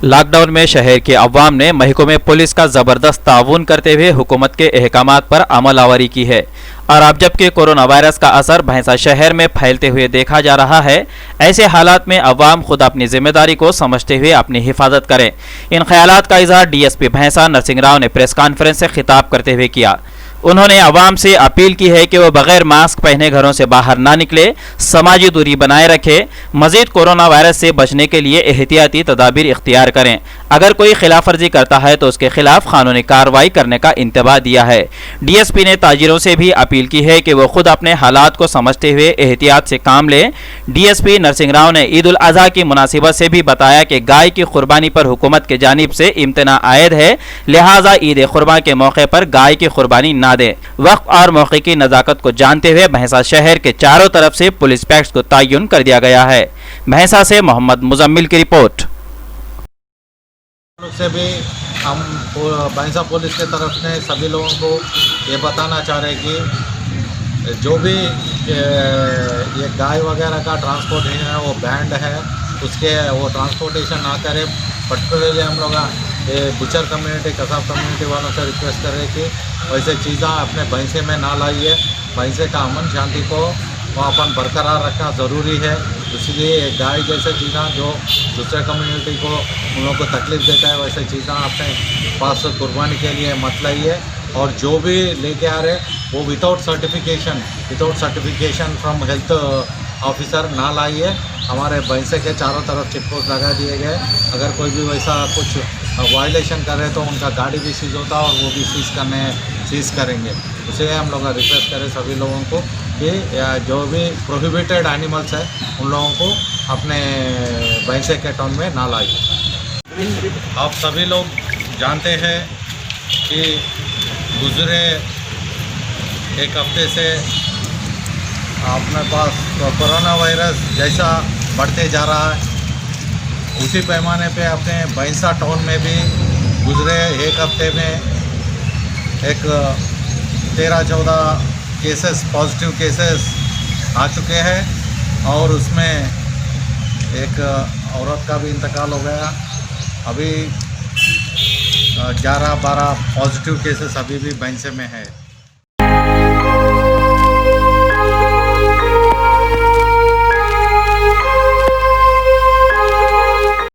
Lockdown में शहर के अवाम ने महकमे में पुलिस का जबरदस्त ताउन करते हुए हुकूमत के अहकामात पर अमल आवरी की है। और अब जबकि कोरोना वायरस का असर भैंसा शहर में फैलते हुए देखा जा रहा है, ऐसे हालात में अवाम खुद अपनी जिम्मेदारी को समझते हुए अपनी हिफाजत करें। इन ख्यालात का इजहार डीएसपी भैंसा नरसिंह राव ने प्रेस कॉन्फ्रेंस से खिताब करते हुए किया। उन्होंने अवाम से अपील की है कि वो बगैर मास्क पहने घरों से बाहर ना निकले, समाजी दूरी बनाए रखें, मजीद कोरोना वायरस से बचने के लिए एहतियाती तदाबीर इख्तियार करें। अगर कोई खिलाफवर्जी करता है तो उसके खिलाफ कानूनी कार्रवाई करने का इंतबाह दिया है। डीएसपी ने ताजिरों से भी अपील की है कि वो खुद अपने हालात को समझते हुए एहतियात से काम लें। डीएसपी नरसिंह राव ने ईद उल अजहा की मुनासिबत से भी बताया कि गाय की कुर्बानी पर हुकूमत की जानिब से इम्तना आयद है, लिहाजा ईद कुर्बान के मौके पर गाय की कुर्बानी ना दें। वक्त और मौके की नजाकत को जानते हुए भैंसा शहर के चारों तरफ से पुलिस पैक्स को तयन कर दिया गया है। भैंसा से मोहम्मद मुजम्मिल की रिपोर्ट। से भी हम भैंसा पुलिस की तरफ से सभी लोगों को ये बताना चाह रहे हैं कि जो भी ये गाय वगैरह का ट्रांसपोर्टेशन है वो बैंड है, उसके वो ट्रांसपोर्टेशन ना करे। पर्टिकुलरली हम लोग ये बुचर कम्युनिटी, कसाब कम्युनिटी वालों से रिक्वेस्ट कर रहे हैं कि वैसे चीज़ें अपने भैंसे में ना लाइए। भैंसे का अमन शांति को वो अपन बरकरार रखना ज़रूरी है। इसलिए गाय जैसे चीज़ें जो दूसरे कम्युनिटी को उन लोगों को तकलीफ़ देता है, वैसे चीज़ें अपने पास कुर्बानी के लिए मत लाइए। और जो भी लेके आ रहे वो without certification from health officer ना लाइए। हमारे भैंसे के चारों तरफ चेक पोस्ट लगा दिए गए। अगर कोई भी वैसा कुछ वायलेशन करे तो उनका गाड़ी भी सीज होता है और वो भी सीज करेंगे। उसे हम लोग रिक्वेस्ट करें सभी लोगों को कि जो भी प्रोहिबिटेड एनिमल्स है उन लोगों को अपने भैंसे के टाउन में ना लाइए। आप सभी लोग जानते हैं कि गुजरे एक हफ्ते से अपने पास कोरोना वायरस जैसा बढ़ते जा रहा है, उसी पैमाने पे अपने भैंसा टाउन में भी गुजरे एक हफ्ते में एक 13-14 केसेस, पॉजिटिव केसेस आ चुके हैं और उसमें एक औरत का भी इंतकाल हो गया। अभी 11-12 पॉजिटिव केसेस अभी भी भैंसे में है।